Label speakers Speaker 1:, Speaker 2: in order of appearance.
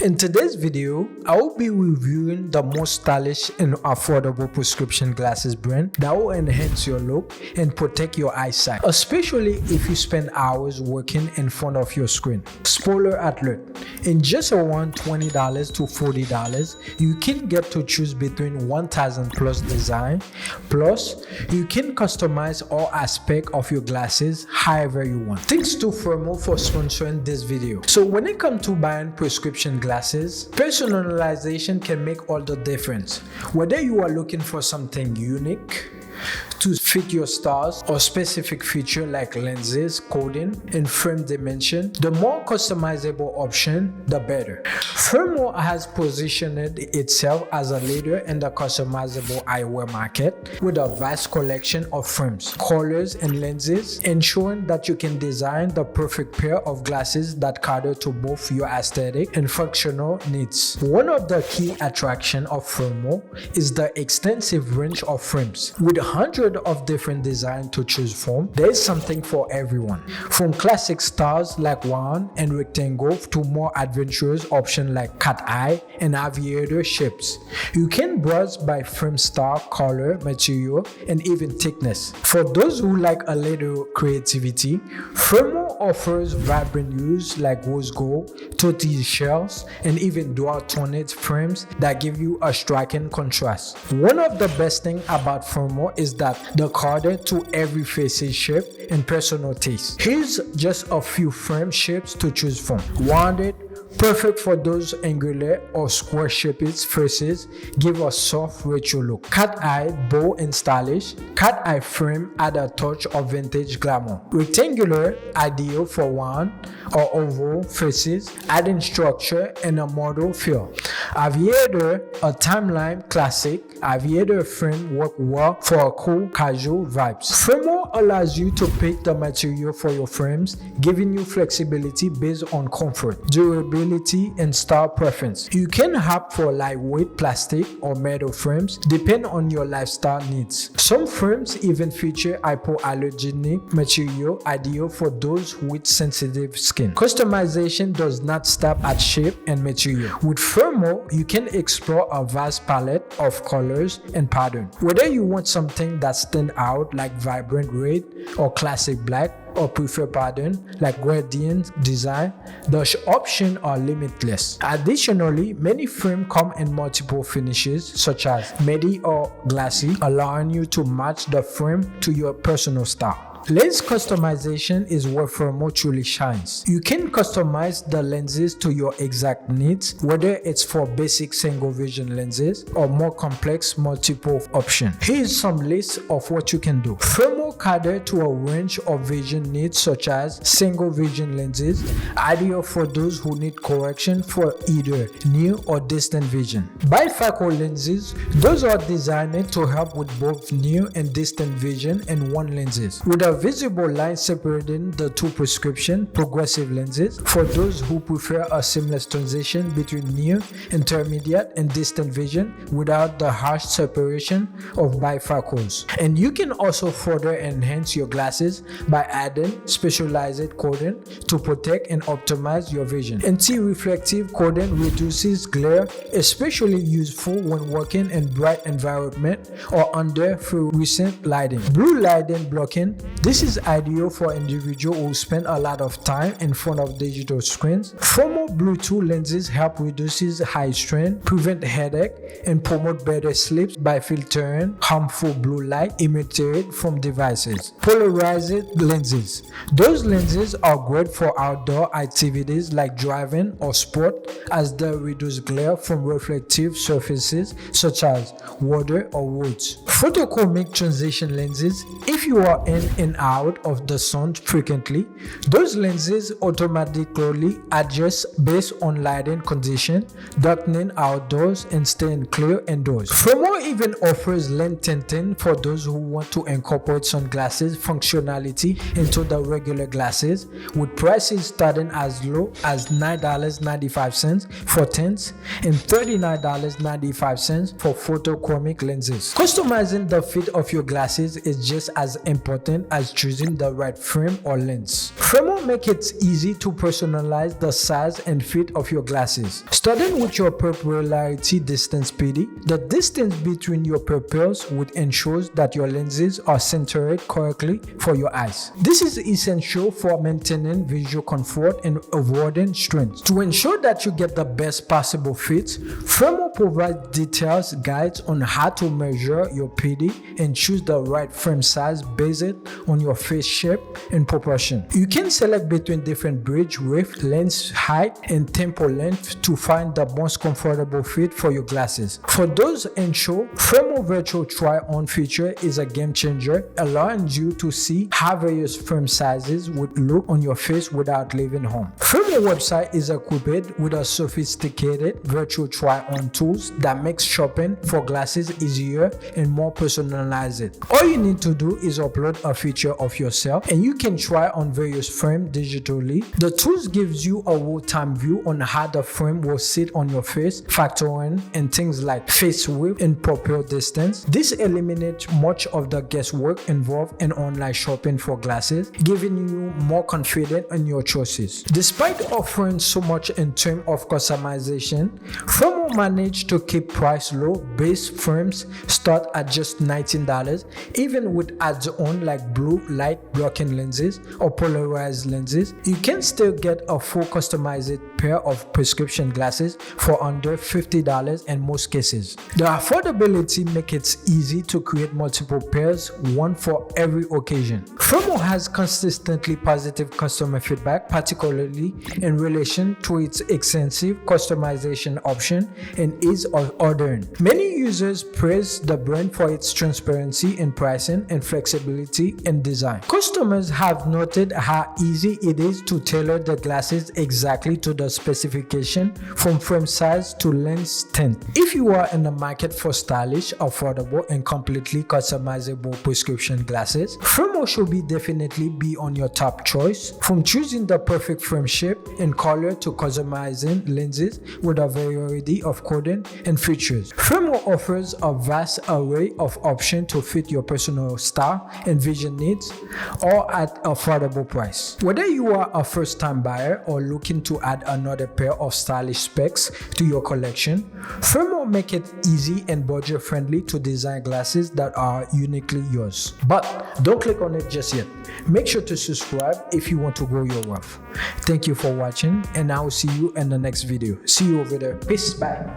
Speaker 1: In today's video, I will be reviewing the most stylish and affordable prescription glasses brand that will enhance your look and protect your eyesight, especially if you spend hours working in front of your screen. Spoiler alert, in just around $20 to $40, you can get to choose between 1,000 plus design, plus you can customize all aspects of your glasses however you want. Thanks to Thermo for sponsoring this video. So when it comes to buying prescription glasses, personalization can make all the difference. Whether you are looking for something unique to fit your style or specific feature like lenses, coding, and frame dimension, the more customizable option, the better. Thermo has positioned itself as a leader in the customizable eyewear market with a vast collection of frames, colors, and lenses, ensuring that you can design the perfect pair of glasses that cater to both your aesthetic and functional needs. One of the key attractions of Thermo is the extensive range of frames. With hundreds of different designs to choose from, there is something for everyone. From classic styles like round and rectangle to more adventurous options like cat eye and aviator shapes. You can browse by frame style, color, material, and even thickness. For those who like a little creativity, Thermo offers vibrant hues like rose gold, tortoise shells, and even dual toned frames that give you a striking contrast. One of the best things about Thermo is that the cater to every face's shape and personal taste. Here's just a few frame shapes to choose from. Rounded, perfect for those angular or square shaped faces, give a soft retro look. Cat eye, bold and stylish. Cat eye frame add a touch of vintage glamour. Rectangular, ideal for round or oval faces, adding structure and a model feel. Aviator, a timeline classic. Aviator frame work well for a cool, casual vibes. Thermo allows you to pick the material for your frames, giving you flexibility based on comfort, durability, and style preference. You can opt for lightweight plastic or metal frames, depending on your lifestyle needs. Some frames even feature hypoallergenic material, ideal for those with sensitive skin. Customization does not stop at shape and material. With Thermo, you can explore a vast palette of colors and patterns. Whether you want something that stands out like vibrant red or classic black, or prefer pattern like gradient design, the options are limitless. Additionally, many frames come in multiple finishes such as matte or glassy, allowing you to match the frame to your personal style. Lens customization is where Thermo truly shines. You can customize the lenses to your exact needs, whether it's for basic single vision lenses or more complex multiple options. Here's some list of what you can do. Thermo cater to a range of vision needs such as single vision lenses, ideal for those who need correction for either near or distant vision. Bifocal lenses, those are designed to help with both near and distant vision in one lenses, with a visible line separating the two prescription progressive lenses for those who prefer a seamless transition between near, intermediate, and distant vision without the harsh separation of bifocals. And you can also further enhance your glasses by adding specialized coating to protect and optimize your vision. Anti-reflective coating reduces glare, especially useful when working in bright environment or under fluorescent lighting. Blue lighting blocking, this is ideal for individuals who spend a lot of time in front of digital screens. Thermo Bluetooth lenses help reduce high strain, prevent headache, and promote better sleep by filtering harmful blue light emitted from devices. Polarized lenses. Those lenses are great for outdoor activities like driving or sport, as they reduce glare from reflective surfaces such as water or woods. Photochromic transition lenses. If you are in and out of the sun frequently, those lenses automatically adjust based on lighting condition, darkening outdoors and staying clear indoors. Thermo even offers lens tinting for those who want to incorporate sun prescription glasses functionality into the regular glasses, with prices starting as low as $9.95 for tints and $39.95 for photochromic lenses. Customizing the fit of your glasses is just as important as choosing the right frame or lens. Fremo makes it easy to personalize the size and fit of your glasses. Starting with your pupillarity distance PD, the distance between your pupils would ensure that your lenses are centered correctly for your eyes. This is essential for maintaining visual comfort and avoiding strain. To ensure that you get the best possible fit, Fremo provides detailed guides on how to measure your PD and choose the right frame size based on your face shape and proportion. You can select between different bridge width, lens height, and temporal length to find the most comfortable fit for your glasses. For those unsure, Fremo Virtual Try-On feature is a game changer, allowing you to see how various frame sizes would look on your face without leaving home. Fremo website is equipped with a sophisticated virtual try-on tools that makes shopping for glasses easier and more personalized. All you need to do is upload a picture of yourself and you can try on various frames digitally. The tools gives you a real-time view on how the frame will sit on your face, factoring in things like face width and pupil distance. This eliminates much of the guesswork involved in online shopping for glasses, giving you more confidence in your choices. Despite offering so much in terms of customization, Fremo managed to keep price low. Base frames start at just $19, even with add-ons like blue light blocking lenses or polarized lenses. You can still get a full customized pair of prescription glasses for under $50 in most cases. The affordability makes it easy to create multiple pairs, one for every occasion. Fremo has consistently positive customer feedback, particularly in relation to its extensive customization option and ease of ordering. Many users praise the brand for its transparency in pricing and flexibility in design. Customers have noted how easy it is to tailor the glasses exactly to the specification, from frame size to lens tint. If you are in the market for stylish, affordable, and completely customizable prescription glasses, Fremo should definitely be on your top choice. From choosing the perfect frame shape and color to customizing lenses with a variety of coding and features, Fremo offers a vast array of options to fit your personal style and vision needs, all at affordable price. Whether you are a first-time buyer or looking to add another pair of stylish specs to your collection, Fremo makes it easy and budget-friendly to design glasses that are uniquely yours. But don't click on it just yet. Make sure to subscribe if you want to grow your wealth. Thank you for watching, and I will see you in the next video. See you over there. Peace. Bye.